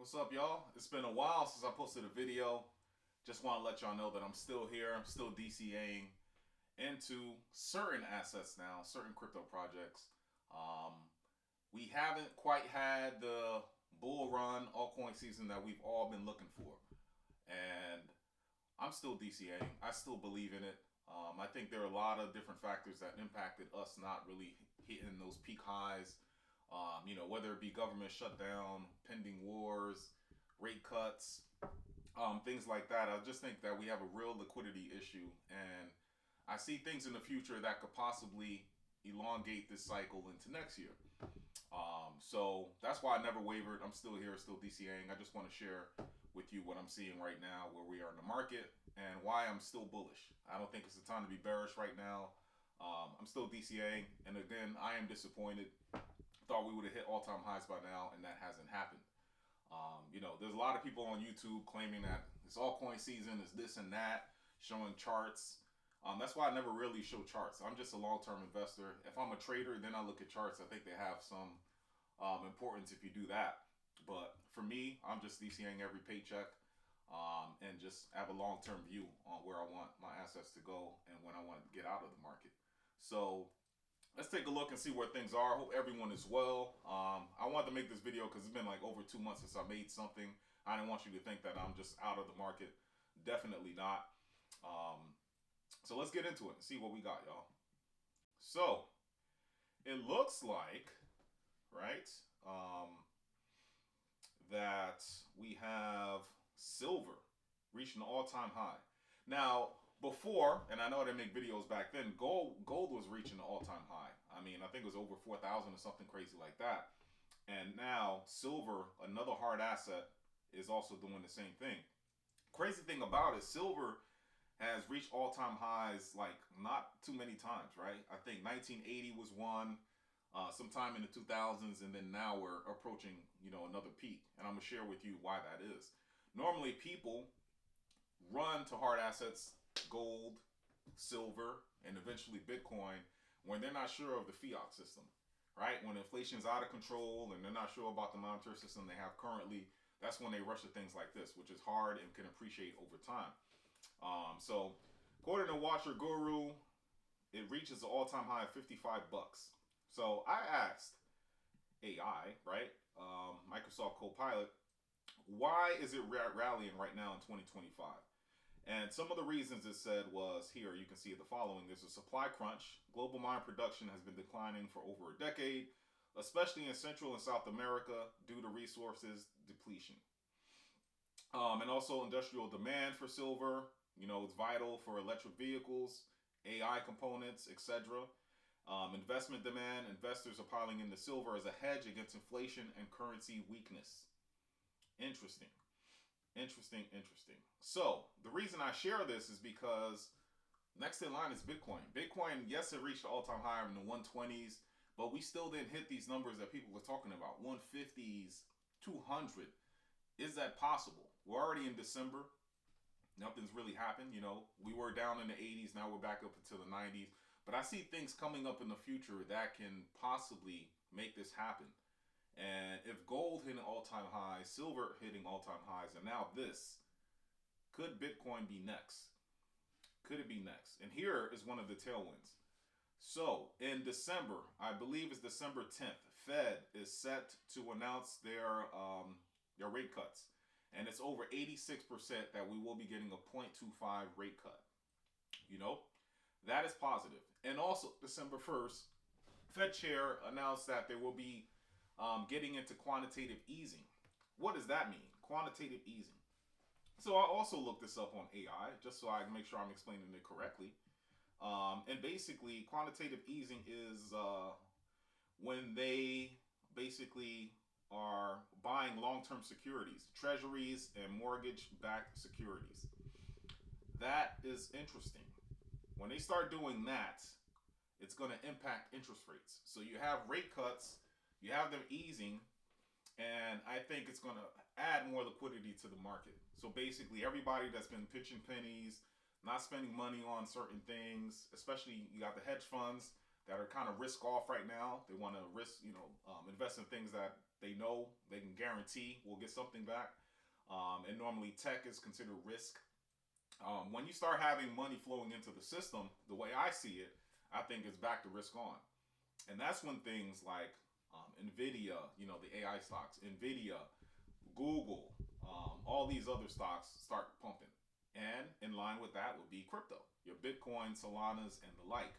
What's up, y'all? It's been a while since I posted a video. Just want to let y'all know that I'm still here. I'm still DCA'ing into certain assets now, certain crypto projects. Um, we haven't quite had the bull run altcoin season that we've all been looking for. And I'm still DCA'ing. I still believe in it. I think there are a lot of different factors that impacted us not really hitting those peak highs. Whether it be government shutdown, pending wars, rate cuts, things like that. I just think that we have a real liquidity issue, and I see things in the future that could possibly elongate this cycle into next year. So that's why I never wavered. I'm still here, still DCAing. I just want to share with you what I'm seeing right now, where we are in the market, and why I'm still bullish. I don't think it's the time to be bearish right now. I'm still DCAing, and again, I am disappointed. Thought we would have hit all-time highs by now, and that hasn't happened. There's a lot of people on YouTube claiming that it's altcoin season, it's this and that, showing charts. That's why I never really show charts. I'm just a long-term investor. If I'm a trader, then I look at charts. I think they have some importance if you do that. But for me, I'm just DCing every paycheck and just have a long-term view on where I want my assets to go and when I want to get out of the market. So let's take a look and see where things are. Hope everyone is well. I wanted to make this video because it's been like over 2 months since I made something. I didn't want you to think that I'm just out of the market. Definitely not. So let's get into it and see what we got, y'all. So it looks like, right, that we have silver reaching an all-time high. Now, before, and I know they make videos back then, gold was reaching an all-time high. I mean, I think it was over 4,000 or something crazy like that. And now silver, another hard asset, is also doing the same thing. Crazy thing about it, silver has reached all-time highs like not too many times, right? I think 1980 was one, sometime in the 2000s, and then now we're approaching, another peak. And I'm gonna share with you why that is. Normally, people run to hard assets, gold, silver, and eventually Bitcoin, when they're not sure of the fiat system, right? When inflation's out of control and they're not sure about the monetary system they have currently, that's when they rush to things like this, which is hard and can appreciate over time. So according to Watcher Guru, it reaches the all-time high of 55 bucks. So I asked AI, right, Microsoft Copilot, why is it rallying right now in 2025? And some of the reasons it said was here, you can see the following. There's a supply crunch. Global mine production has been declining for over a decade, especially in Central and South America due to resources depletion. And also industrial demand for silver. It's vital for electric vehicles, AI components, etc. Investment demand. Investors are piling into silver as a hedge against inflation and currency weakness. Interesting. So the reason I share this is because next in line is Bitcoin. Bitcoin, yes, it reached the all-time high in the 120s, but we still didn't hit these numbers that people were talking about. 150s, 200. Is that possible? We're already in December. Nothing's really happened. We were down in the 80s. Now we're back up into the 90s. But I see things coming up in the future that can possibly make this happen. And if gold hitting all-time highs, silver hitting all-time highs, and now this, could Bitcoin be next? Could it be next? And here is one of the tailwinds. So in December, I believe it's December 10th, Fed is set to announce their rate cuts. And it's over 86% that we will be getting a 0.25 rate cut. That is positive. And also December 1st, Fed chair announced that there will be getting into quantitative easing. What does that mean? Quantitative easing. So I also looked this up on AI just so I can make sure I'm explaining it correctly. And basically, quantitative easing is when they basically are buying long-term securities, treasuries, and mortgage-backed securities. That is interesting. When they start doing that, it's going to impact interest rates. So you have rate cuts, you have them easing, and I think it's going to add more liquidity to the market. So basically, everybody that's been pitching pennies, not spending money on certain things, especially you got the hedge funds that are kind of risk off right now. They want to invest in things that they know they can guarantee we'll get something back. And normally tech is considered risk. When you start having money flowing into the system, the way I see it, I think it's back to risk on. And that's when things like Nvidia, the AI stocks, Nvidia, Google, all these other stocks start pumping. And in line with that would be crypto, your Bitcoin, Solanas, and the like.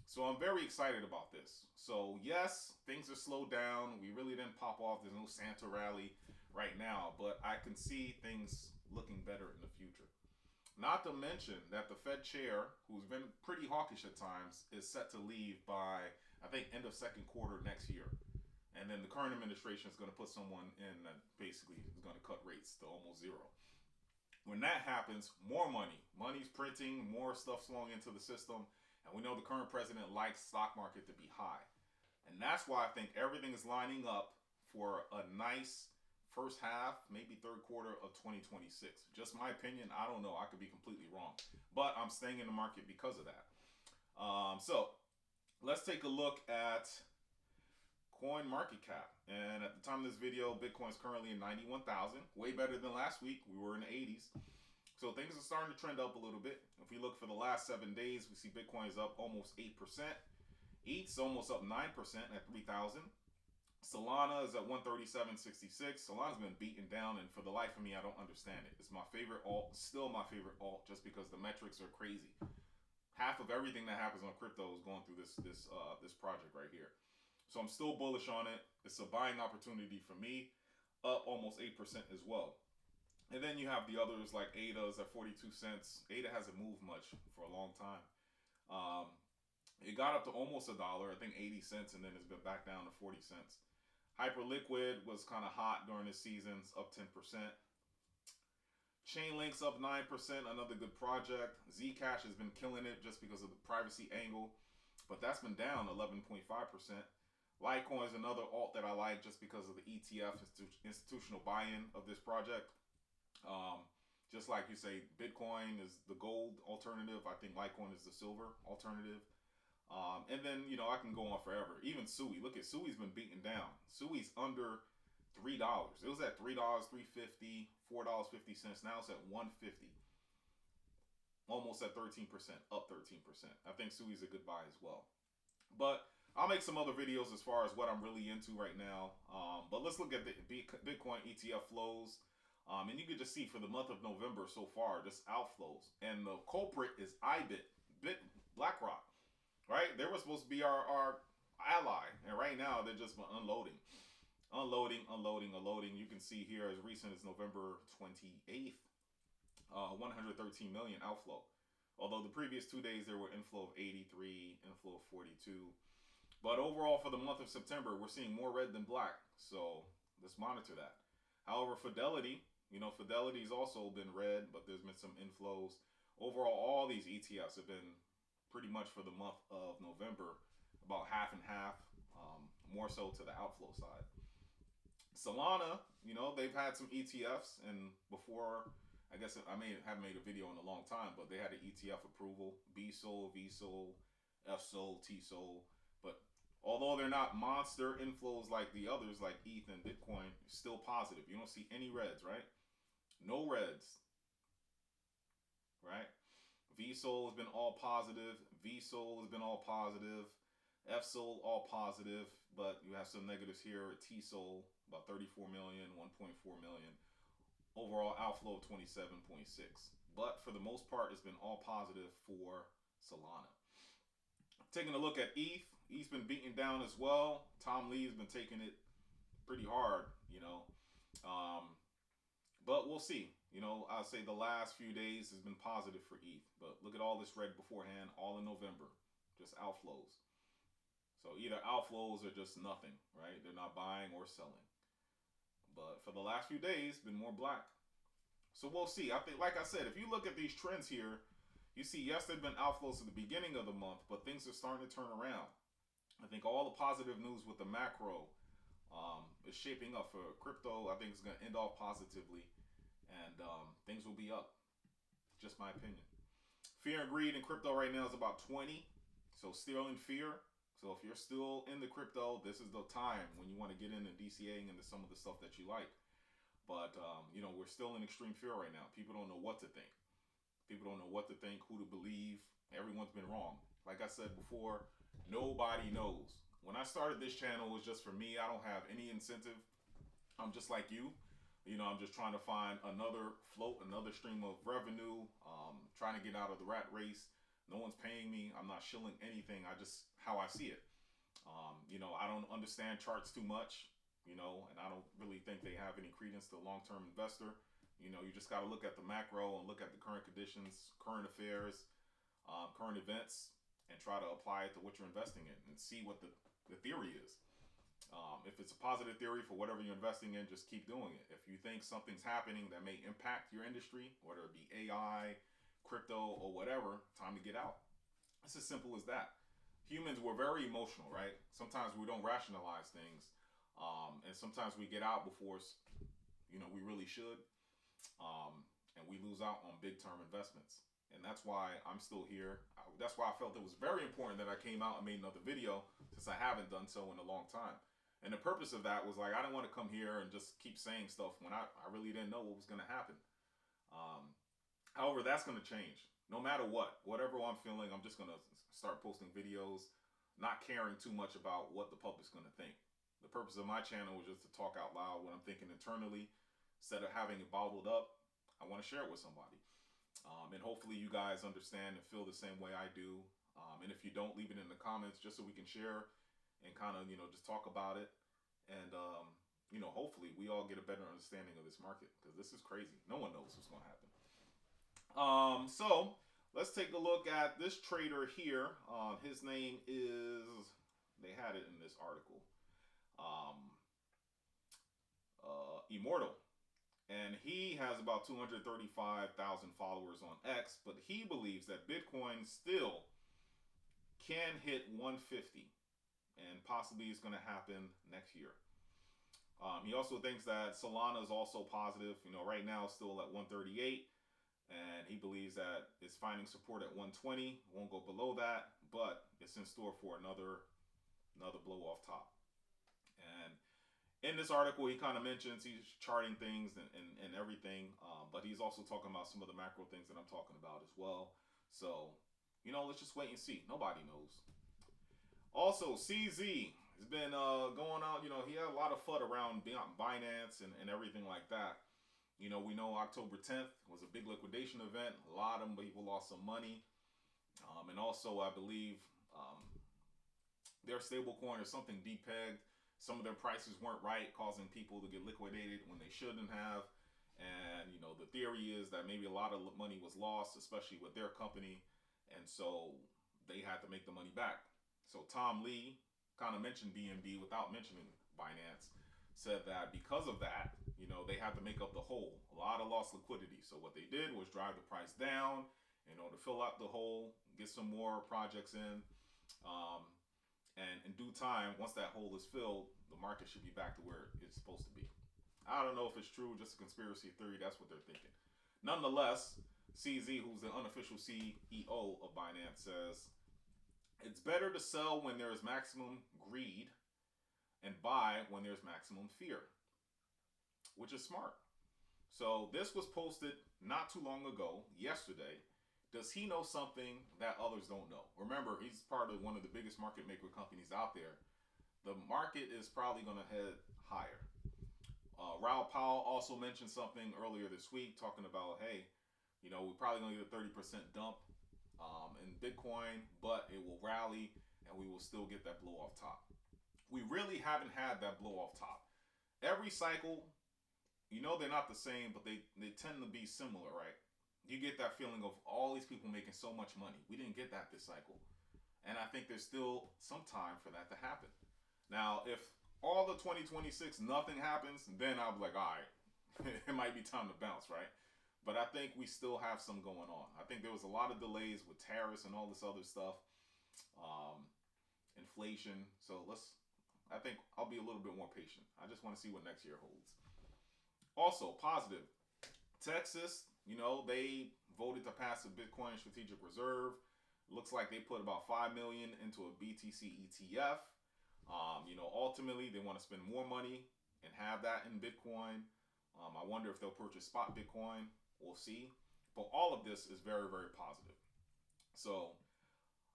So I'm very excited about this. So yes, things are slowed down. We really didn't pop off. There's no Santa rally right now, but I can see things looking better in the future. Not to mention that the Fed chair, who's been pretty hawkish at times, is set to leave by, I think, end of second quarter next year. And then the current administration is going to put someone in that basically is going to cut rates to almost zero. When that happens, more money's printing, more stuff flowing into the system. And we know the current president likes stock market to be high. And that's why I think everything is lining up for a nice first half, maybe third quarter of 2026. Just my opinion. I don't know. I could be completely wrong. But I'm staying in the market because of that. So let's take a look at coin market cap. And at the time of this video, Bitcoin is currently in 91,000, way better than last week. We were in the 80s. So things are starting to trend up a little bit. If we look for the last 7 days, we see Bitcoin is up almost 8%. ETH's almost up 9% at 3,000. Solana is at 137.66. Solana's been beaten down, and for the life of me, I don't understand it. It's my favorite alt, still my favorite alt, just because the metrics are crazy. Half of everything that happens on crypto is going through this project right here. So I'm still bullish on it. It's a buying opportunity for me, up almost 8% as well. And then you have the others like ADA's at 42 cents. ADA hasn't moved much for a long time. It got up to almost $1, I think 80 cents, and then it's been back down to 40 cents. Hyperliquid was kind of hot during this season, up 10%. Chainlink's up 9%, another good project. Zcash has been killing it just because of the privacy angle, but that's been down 11.5%. Litecoin is another alt that I like just because of the ETF, institutional buy-in of this project. Just like you say, Bitcoin is the gold alternative. I think Litecoin is the silver alternative. And then, I can go on forever. Even Sui. Look at Sui's been beaten down. Sui's under $3. It was at $3, $3.50, $4.50. Now it's at $1.50. Almost at 13%, up 13%. I think Sui's a good buy as well. But I'll make some other videos as far as what I'm really into right now. But let's look at the Bitcoin ETF flows. And you can just see for the month of November so far, just outflows. And the culprit is BlackRock, right? They were supposed to be our ally. And right now, they're just unloading. You can see here as recent as November 28th, 113 million outflow. Although the previous 2 days, there were inflow of 83, inflow of 42. But overall, for the month of September, we're seeing more red than black. So let's monitor that. However, Fidelity, Fidelity's also been red, but there's been some inflows. Overall, all these ETFs have been pretty much for the month of November, about half and half, more so to the outflow side. Solana, they've had some ETFs, and before, I guess I haven't made a video in a long time, but they had an ETF approval, BSOL, VSOL, FSOL, TSOL. But although they're not monster inflows like the others, like ETH and Bitcoin, still positive. You don't see any reds, right? No reds, right? VSOL has been all positive. VSOL has been all positive. FSOL all positive, but you have some negatives here. TSOL about 34 million, 1.4 million. Overall outflow of 27.6. But for the most part, it's been all positive for Solana. Taking a look at ETH. ETH's been beaten down as well. Tom Lee's been taking it pretty hard, but we'll see. I'll say the last few days has been positive for ETH. But look at all this red beforehand, all in November. Just outflows. So either outflows or just nothing, right? They're not buying or selling. But for the last few days, been more black. So we'll see. I think, like I said, if you look at these trends here, you see, yes, there have been outflows at the beginning of the month, but things are starting to turn around. I think all the positive news with the macro is shaping up for crypto. I think it's going to end off positively, and things will be up. Just my opinion. Fear and greed in crypto right now is about 20. So still in fear. So if you're still into crypto, this is the time when you want to get into DCA'ing into some of the stuff that you like. But you know, we're still in extreme fear right now. People don't know what to think. People don't know what to think, who to believe. Everyone's been wrong. Like I said before, nobody knows. When I started this channel, it was just for me. I don't have any incentive. I'm just like you. You know, I'm just trying to find another float, another stream of revenue, trying to get out of the rat race. No one's paying me. I'm not shilling anything. I just, how I see it. You know, I don't understand charts too much, you know, and I don't really think they have any credence to a long-term investor. You know, you just got to look at the macro and look at the current conditions, current affairs, current events, and try to apply it to what you're investing in and see what the theory is. If it's a positive theory for whatever you're investing in, just keep doing it. If you think something's happening that may impact your industry, whether it be AI, crypto, or whatever, time to get out. It's as simple as that. Humans, we're very emotional, right? Sometimes we don't rationalize things, and sometimes we get out before, you know, we really should, and we lose out on big term investments. And that's why I'm still here. That's why I felt it was very important that I came out and made another video, since I haven't done so in a long time. And the purpose of that was like, I didn't want to come here and just keep saying stuff when I really didn't know what was going to happen. However, that's going to change. No matter what, whatever I'm feeling, I'm just going to start posting videos, not caring too much about what the public's going to think. The purpose of my channel was just to talk out loud what I'm thinking internally. Instead of having it bottled up, I want to share it with somebody. And hopefully you guys understand and feel the same way I do. And if you don't, leave it in the comments just so we can share and kind of, you know, just talk about it. And, you know, hopefully we all get a better understanding of this market, because this is crazy. No one knows what's going to happen. So let's take a look at this trader here. His name is, they had it in this article, Immortal. And he has about 235,000 followers on X, but he believes that Bitcoin still can hit 150, and possibly it's going to happen next year. He also thinks that Solana is also positive. You know, right now it's still at 138, and he believes that it's finding support at 120. Won't go below that, but it's in store for another blow off top. And in this article, he kind of mentions he's charting things and everything, but he's also talking about some of the macro things that I'm talking about as well. So, you know, let's just wait and see. Nobody knows. Also, CZ has been going out. You know, he had a lot of FUD around Binance and everything like that. You know, we know October 10th was a big liquidation event. A lot of people lost some money. And also, I believe their stablecoin or something depegged. Some of their prices weren't right, causing people to get liquidated when they shouldn't have. And, you know, the theory is that maybe a lot of money was lost, especially with their company. And so they had to make the money back. So Tom Lee kind of mentioned BNB without mentioning Binance. Said that because of that, you know, they had to make up the hole. A lot of lost liquidity. So what they did was drive the price down, you know, to fill out the hole, get some more projects in. And in due time, once that hole is filled, the market should be back to where it's supposed to be. I don't know if it's true, just a conspiracy theory. That's what they're thinking. Nonetheless, CZ, who's the unofficial CEO of Binance, says it's better to sell when there is maximum greed and buy when there's maximum fear, which is smart. So this was posted not too long ago, yesterday. Does he know something that others don't know? Remember, he's part of one of the biggest market maker companies out there. The market is probably going to head higher. Raoul Pal also mentioned something earlier this week talking about, hey, you know, we're probably going to get a 30% dump in Bitcoin, but it will rally and we will still get that blow off top. We really haven't had that blow off top. Every cycle, you know, they're not the same, but they tend to be similar, right? You get that feeling of all these people making so much money. We didn't get that this cycle. And I think there's still some time for that to happen. Now, if all the 2026, nothing happens, then I'll be like, all right, it might be time to bounce, right? But I think we still have some going on. I think there was a lot of delays with tariffs and all this other stuff, inflation. So I think I'll be a little bit more patient. I just want to see what next year holds. Also, positive. Texas, you know, they voted to pass a Bitcoin strategic reserve. Looks like they put about 5 million into a BTC ETF. Ultimately they want to spend more money and have that in Bitcoin. I wonder if they'll purchase spot Bitcoin. We'll see. But all of this is very, very positive. So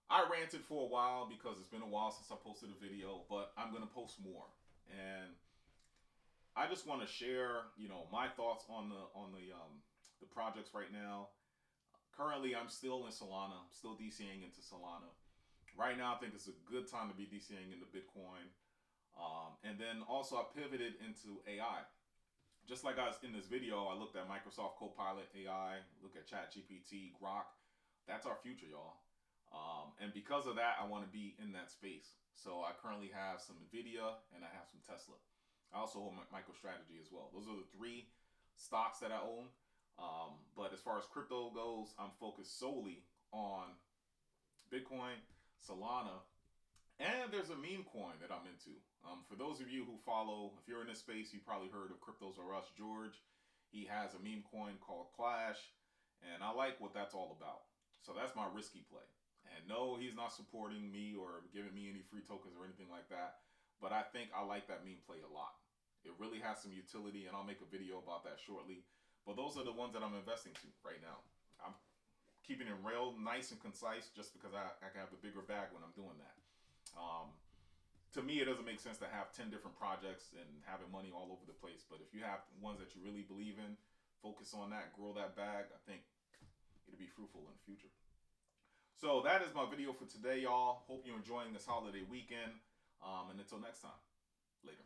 I ranted for a while because it's been a while since I posted a video, but I'm gonna post more. And I just want to share, my thoughts on the projects right now. Currently, I'm still in Solana. I'm still DCA'ing into Solana. Right now, I think it's a good time to be DCA'ing into Bitcoin. And then also, I pivoted into AI. Just like I was in this video, I looked at Microsoft Copilot AI, look at ChatGPT, Grok. That's our future, y'all. And because of that, I want to be in that space. So I currently have some NVIDIA and I have some Tesla. I also hold MicroStrategy as well. Those are the 3 stocks that I own. But as far as crypto goes, I'm focused solely on Bitcoin, Solana, and there's a meme coin that I'm into. For those of you who follow, if you're in this space, you probably heard of Cryptos R Us George. He has a meme coin called Clash, and I like what that's all about. So that's my risky play. And no, he's not supporting me or giving me any free tokens or anything like that. But I think I like that meme play a lot. It really has some utility, and I'll make a video about that shortly. But those are the ones that I'm investing to right now. I'm keeping it real nice and concise just because I can have the bigger bag when I'm doing that. To me, it doesn't make sense to have 10 different projects and having money all over the place. But if you have ones that you really believe in, focus on that, grow that bag, I think it'll be fruitful in the future. So that is my video for today, y'all. Hope you're enjoying this holiday weekend. And until next time, later.